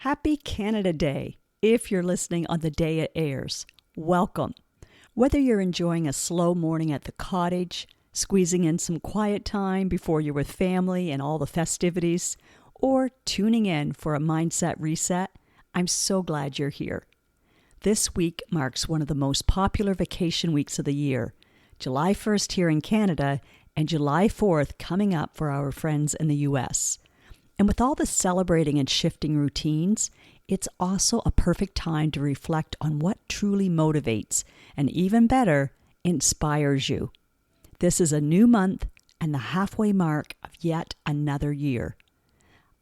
Happy Canada Day if you're listening on the day it airs. Welcome. Whether you're enjoying a slow morning at the cottage, squeezing in some quiet time before you're with family and all the festivities, or tuning in for a mindset reset, I'm so glad you're here. This week marks one of the most popular vacation weeks of the year, July 1st here in Canada and July 4th coming up for our friends in the US. And with all the celebrating and shifting routines, it's also a perfect time to reflect on what truly motivates and, even better, inspires you. This is a new month and the halfway mark of yet another year.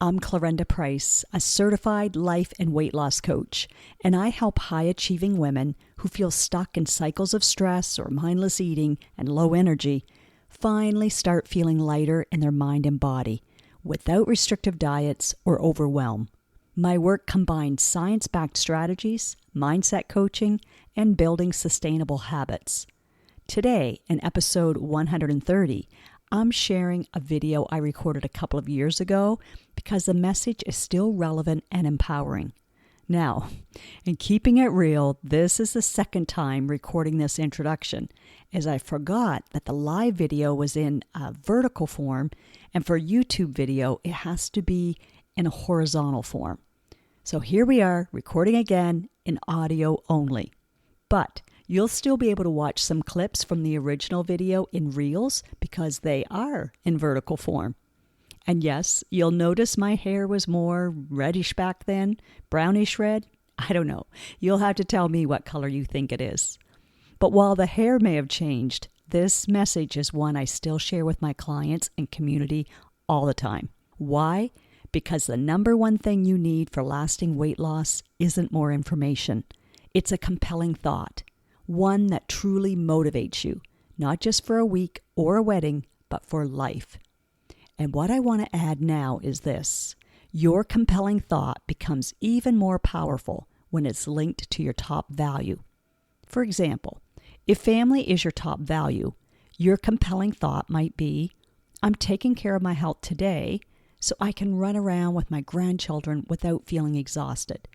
I'm Clarenda Price, a certified life and weight loss coach, and I help high-achieving women who feel stuck in cycles of stress or mindless eating and low energy finally start feeling lighter in their mind and body, without restrictive diets or overwhelm. My work combines science-backed strategies, mindset coaching, and building sustainable habits. Today, in episode 130, I'm sharing a video I recorded a couple of years ago because the message is still relevant and empowering. Now, in keeping it real, this is the second time recording this introduction, as I forgot that the live video was in a vertical form, and for YouTube video, it has to be in a horizontal form. So here we are, recording again in audio only. But you'll still be able to watch some clips from the original video in Reels because they are in vertical form. And yes, you'll notice my hair was more reddish back then, brownish red. I don't know. You'll have to tell me what color you think it is. But while the hair may have changed, this message is one I still share with my clients and community all the time. Why? Because the number one thing you need for lasting weight loss isn't more information. It's a compelling thought, one that truly motivates you, not just for a week or a wedding, but for life. And what I want to add now is this. Your compelling thought becomes even more powerful when it's linked to your top value. For example, if family is your top value, your compelling thought might be, I'm taking care of my health today so I can run around with my grandchildren without feeling exhausted.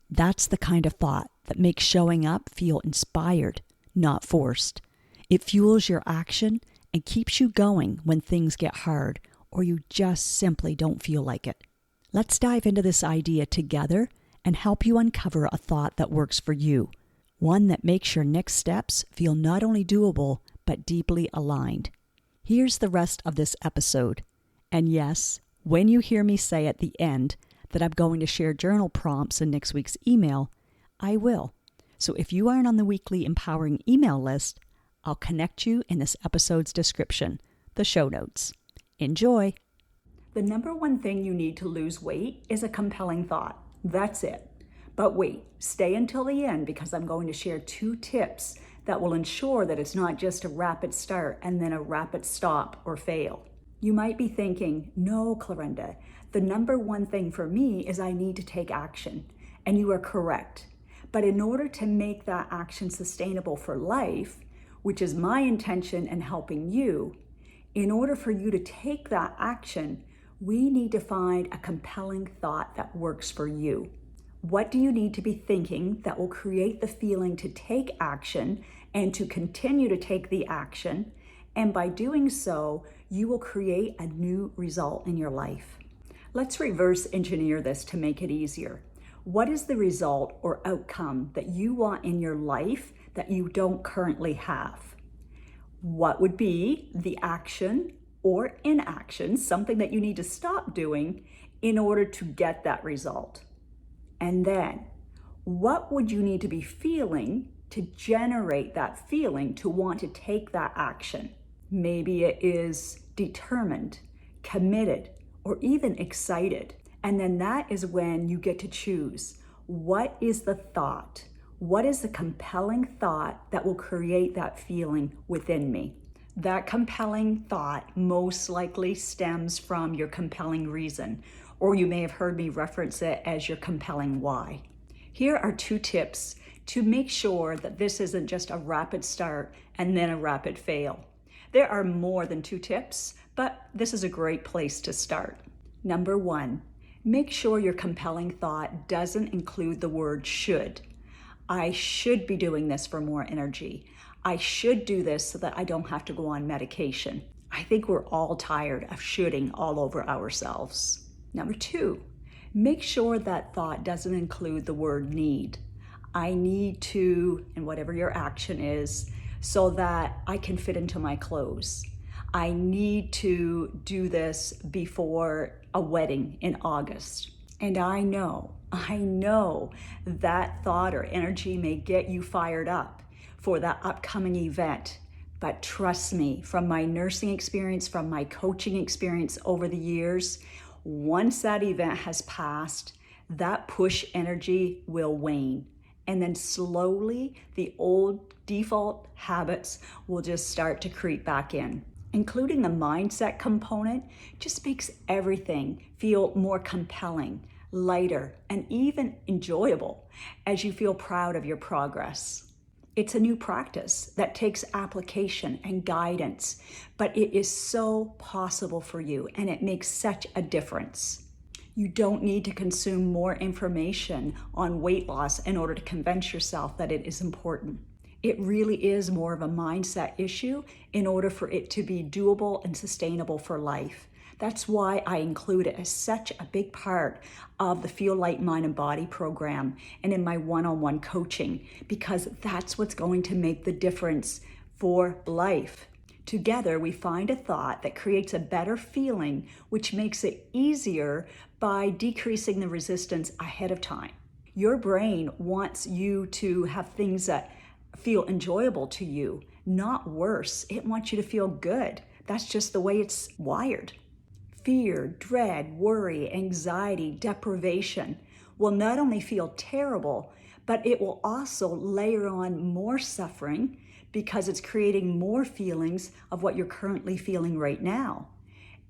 That's the kind of thought that makes showing up feel inspired, not forced. It fuels your action and keeps you going when things get hard or you just simply don't feel like it. Let's dive into this idea together and help you uncover a thought that works for you, one that makes your next steps feel not only doable, but deeply aligned. Here's the rest of this episode. And yes, when you hear me say at the end that I'm going to share journal prompts in next week's email, I will. So if you aren't on the weekly empowering email list, I'll connect you in this episode's description, the show notes. Enjoy. The number one thing you need to lose weight is a compelling thought. That's it. But wait, stay until the end because I'm going to share 2 tips that will ensure that it's not just a rapid start and then a rapid stop or fail. You might be thinking, no, Clarenda, the number one thing for me is I need to take action. And you are correct. But in order to make that action sustainable for life, which is my intention in helping you, in order for you to take that action, we need to find a compelling thought that works for you. What do you need to be thinking that will create the feeling to take action and to continue to take the action? And by doing so, you will create a new result in your life. Let's reverse engineer this to make it easier. What is the result or outcome that you want in your life that you don't currently have? What would be the action or inaction, something that you need to stop doing in order to get that result? And then, what would you need to be feeling to generate that feeling to want to take that action? Maybe it is determined, committed, or even excited. And then that is when you get to choose. What is the thought? What is the compelling thought that will create that feeling within me? That compelling thought most likely stems from your compelling reason, or you may have heard me reference it as your compelling why. Here are 2 tips to make sure that this isn't just a rapid start and then a rapid fail. There are more than 2 tips, but this is a great place to start. Number 1, Make sure your compelling thought doesn't include the word should. I should be doing this for more energy. I should do this so that I don't have to go on medication. I think we're all tired of shoulding all over ourselves. Number 2, make sure that thought doesn't include the word need. I need to, and whatever your action is, so that I can fit into my clothes. I need to do this before a wedding in August. And I know that thought or energy may get you fired up for that upcoming event. But trust me, from my nursing experience, from my coaching experience over the years, once that event has passed, that push energy will wane. And then slowly, the old default habits will just start to creep back in. Including the mindset component just makes everything feel more compelling, lighter, and even enjoyable as you feel proud of your progress. It's a new practice that takes application and guidance, but it is so possible for you, and it makes such a difference. You don't need to consume more information on weight loss in order to convince yourself that it is important. It really is more of a mindset issue in order for it to be doable and sustainable for life. That's why I include it as such a big part of the Feel Light Mind and Body program and in my one-on-one coaching, because that's what's going to make the difference for life. Together, we find a thought that creates a better feeling, which makes it easier by decreasing the resistance ahead of time. Your brain wants you to have things that feel enjoyable to you, not worse. It wants you to feel good. That's just the way it's wired. Fear, dread, worry, anxiety, deprivation will not only feel terrible, but it will also layer on more suffering because it's creating more feelings of what you're currently feeling right now.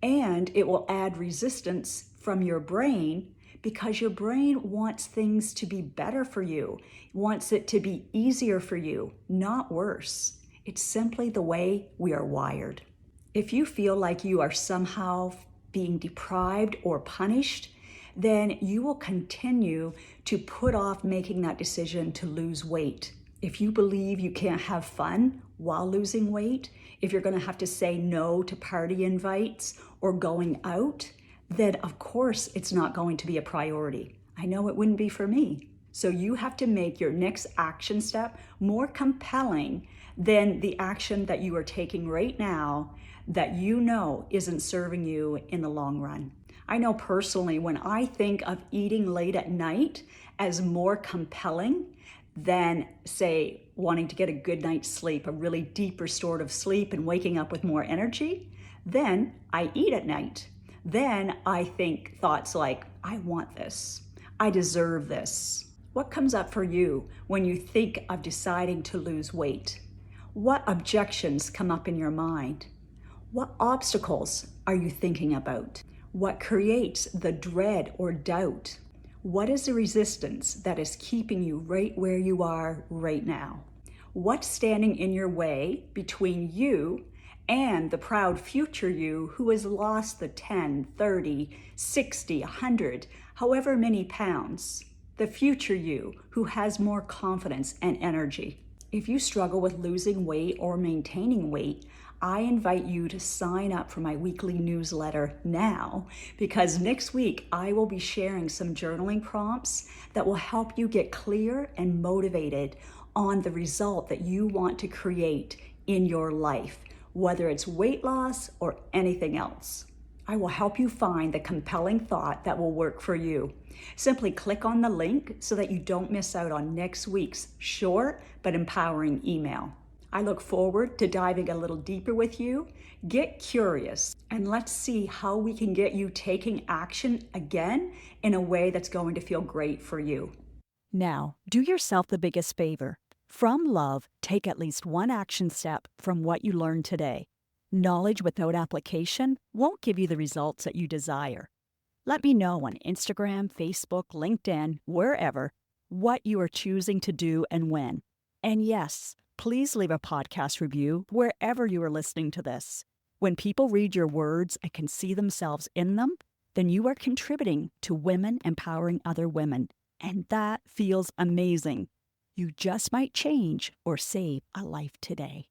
And it will add resistance from your brain because your brain wants things to be better for you, wants it to be easier for you, not worse. It's simply the way we are wired. If you feel like you are somehow being deprived or punished, then you will continue to put off making that decision to lose weight. If you believe you can't have fun while losing weight, if you're going to have to say no to party invites or going out, then of course it's not going to be a priority. I know it wouldn't be for me. So you have to make your next action step more compelling than the action that you are taking right now that you know isn't serving you in the long run. I know personally, when I think of eating late at night as more compelling than, say, wanting to get a good night's sleep, a really deep restorative sleep and waking up with more energy, then I eat at night. Then I think thoughts like, I want this, I deserve this. What comes up for you when you think of deciding to lose weight? What objections come up in your mind? What obstacles are you thinking about? What creates the dread or doubt? What is the resistance that is keeping you right where you are right now? What's standing in your way between you and the proud future you who has lost the 10, 30, 60, 100, however many pounds? The future you who has more confidence and energy. If you struggle with losing weight or maintaining weight, I invite you to sign up for my weekly newsletter now, because next week I will be sharing some journaling prompts that will help you get clear and motivated on the result that you want to create in your life, whether it's weight loss or anything else. I will help you find the compelling thought that will work for you. Simply click on the link so that you don't miss out on next week's short but empowering email. I look forward to diving a little deeper with you. Get curious and let's see how we can get you taking action again in a way that's going to feel great for you. Now, do yourself the biggest favor. From love, take at least one action step from what you learned today. Knowledge without application won't give you the results that you desire. Let me know on Instagram, Facebook, LinkedIn, wherever, what you are choosing to do and when. And yes, please leave a podcast review wherever you are listening to this. When people read your words and can see themselves in them, then you are contributing to women empowering other women. And that feels amazing. You just might change or save a life today.